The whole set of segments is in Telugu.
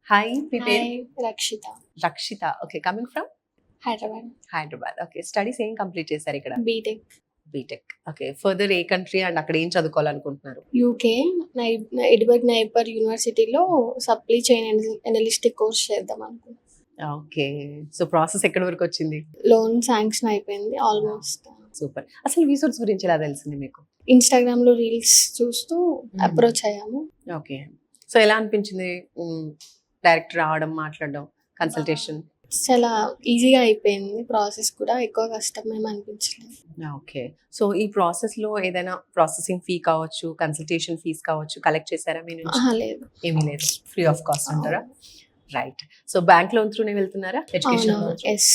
హాయ్, మీ పేరు? Hi Rakshita, Rakshita. Okay. Coming from Hyderabad. Hyderabad. Okay. Studies ఏం కంప్లీట్ చేశారు ఇక్కడ? B Tech B Tech. ఓకే. ఫర్దర్ ఏ కంట్రీ అండ్ అక్కడ ఏం చదువుకోవాలనుకుంటున్నారు? యూకే ఎడిబర్గ్ నైపర్ యూనివర్సిటీలో సప్లీ చైన్ అనలిస్టిక్ కోర్స్ చేద్దాం అనుకున్నాను. ఓకే. సో ప్రాసెస్ ఎక్కడి వరకు వచ్చింది? లోన్ శాంక్షన్ అయిపోయింది ఆల్మోస్ట్. సూపర్. అసలు వీసోర్స్ గురించి ఎలా తెలిసింది మీకు? ఇన్స్టాగ్రామ్ లో రీల్స్ చూస్తూ అప్రోచ్ అయ్యాము. ఓకే. సో ఎలా అనిపించింది డైరెక్ట్ రావడం, మాట్లాడడం, కన్సల్టేషన్? చాలా ఈజీగా అయిపోయింది ప్రాసెస్, కూడా ఎక్కువ కష్టం ఏమి అనిపించలేదు. ఓకే. సో ఈ ప్రాసెస్ లో ఏదైనా ప్రాసెసింగ్ ఫీ కావచ్చు, కన్సల్టేషన్ ఫీస్ కావచ్చు, కలెక్ట్ చేశారా మీ నుంచి? లేదు. ఏమీ లేదు, ఫ్రీ ఆఫ్ కాస్ట్ అంటారా? రైట్. సో బ్యాంక్ లోన్ త్రూనే వెళ్తున్నారా ఎడ్యుకేషన్? ఎస్.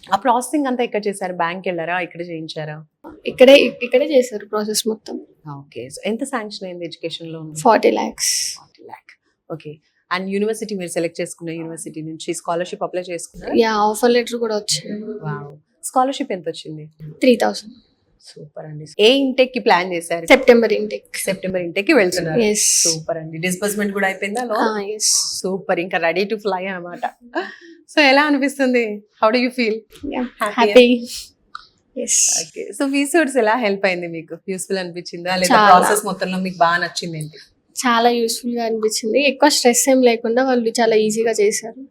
ఆ ప్రాసెసింగ్ అంతా ఎక్కడ చేశారు? బ్యాంక్ వెళ్ళారా, ఇక్కడ చేయించారా? ఇక్కడే చేశారు ప్రాసెస్ మొత్తం. ఓకే. సో ఎంత శాంక్షన్ అయింది education loan? 40 lakhs. 40 lakh. Okay. And university మీరు సెలెక్ట్ చేసుకున్న యూనివర్సిటీ నుంచి స్కాలర్షిప్ అప్లై చేసుకున్నారా? యా, ఆఫర్ లెటర్ కూడా వచ్చింది. వావ్. స్కాలర్షిప్ ఎంత వచ్చింది? 3,000. సూపర్ అండి. ఏ ఇంటెక్ కి ప్లాన్ చేశారు? September intake. సెప్టెంబర్ ఇంటెక్ కి వెళ్తున్నారు. Yes. సూపర్ అండి. డిస్బర్స్మెంట్ కూడా అయిపోయిందా లోన్? ఎస్. సూపర్. ఇంకా రెడీ టు ఫ్లై అన్నమాట. సో ఎలా అనిపిస్తుంది? How do you feel? Happy. Yes. Okay. So వీసోర్స్ ఎలా హెల్ప్ అయింది మీకు? యూస్ఫుల్ అనిపించిందా లేదా చాలా. ప్రాసెస్ మొత్తంలో మీకు బాగా నచ్చింది ఏంటి? చాలా యూస్ఫుల్ గా అనిపించింది. ఎక్కువ స్ట్రెస్ ఏం లేకుండా వాళ్ళు చాలా ఈజీగా చేశారు.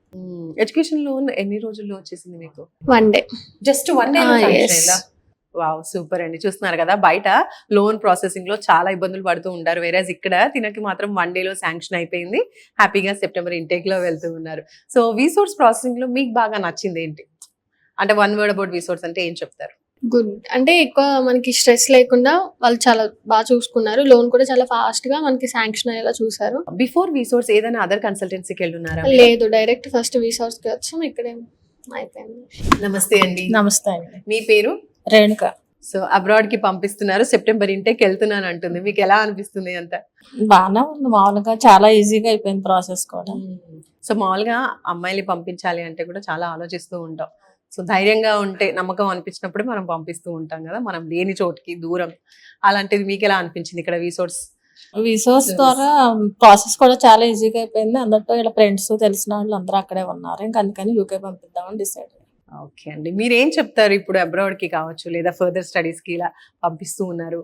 ఎడ్యుకేషన్ లోన్ ఎన్ని రోజుల్లో వచ్చేసింది మీకు? 1 day. Just 1 day wow, super అండి. చూస్తున్నారు కదా, బయట లోన్ ప్రాసెసింగ్ లో చాలా ఇబ్బందులు పడుతూ ఉంటారు, వేరేజ్ ఇక్కడ తినకి మాత్రం 1 day లో శాంక్షన్ అయిపోయింది. హ్యాపీగా సెప్టెంబర్ ఇంటేక్ లో వెళ్తూ ఉన్నారు. సో వీసోర్స్ ప్రాసెసింగ్ లో మీకు బాగా నచ్చింది ఏంటి? అంటే 1 word అబౌట్ వీసోర్స్ అంటే ఏం చెప్తారు? గుడ్. అంటే ఎక్కువ మనకి స్ట్రెస్ లేకుండా వాళ్ళు చాలా బాగా చూసుకున్నారు. లోన్ కూడా చాలా ఫాస్ట్ గా మనకి శాంక్షన్ అయ్యేలా చూసారు. బిఫోర్ వీసోర్స్ ఏదైనా అదర్ కన్సల్టెన్సీకి వెళ్ళున్నారా? లేదు, డైరెక్ట్ ఫస్ట్ వీసార్స్ కి వచ్చాం, ఇక్కడే అయిపోయింది. నమస్తే అండి. నమస్తే అండి. మీ పేరు? రేణుక. సో అబ్రాడ్ కి పంపిస్తున్నారు, సెప్టెంబర్ ఇంటేకి వెళ్తున్నాను అంటుంది. మీకు ఎలా అనిపిస్తుంది అంతా? బాగానే ఉంది, మామూలుగా చాలా ఈజీగా అయిపోయింది ప్రాసెస్ కూడా. సో మామూలుగా అమ్మాయిని పంపించాలి అంటే కూడా చాలా ఆలోచిస్తూ ఉంటాం. సో ధైర్యంగా ఉంటే, నమ్మకం అనిపించినప్పుడు మనం పంపిస్తూ ఉంటాం కదా, మనం లేని చోటుకి దూరం. అలాంటిది మీకు ఎలా అనిపించింది ఇక్కడ వీసోర్స్? విసోర్స్ ద్వారా ప్రాసెస్ కూడా చాలా ఈజీగా అయిపోయింది. అందరితో ఇలా ఫ్రెండ్స్ తెలిసిన వాళ్ళు అందరూ అక్కడే ఉన్నారు, ఇంకా అందుకని యూకే పంపిద్దామని డిసైడ్. ఓకే అండి. మీరేం చెప్తారు ఇప్పుడు అబ్రాడ్ కి కావచ్చు లేదా ఫర్దర్ స్టడీస్ కి ఇలా పంపిస్తూ ఉన్నారు,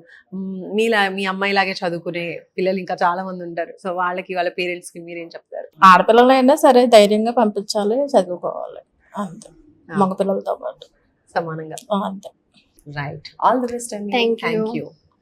మీ అమ్మాయి లాగే చదువుకునే పిల్లలు ఇంకా చాలా మంది ఉంటారు, సో వాళ్ళకి, వాళ్ళ పేరెంట్స్ కి మీరేం చెప్తారు? ఆడపిల్లలైనా సరే ధైర్యంగా పంపించాలి, చదువుకోవాలి అంతే, మగ పిల్లలతో పాటు సమానంగా. అంతే. రైట్. ఆల్ ది బెస్ట్ అండి. Thank you. Thank you.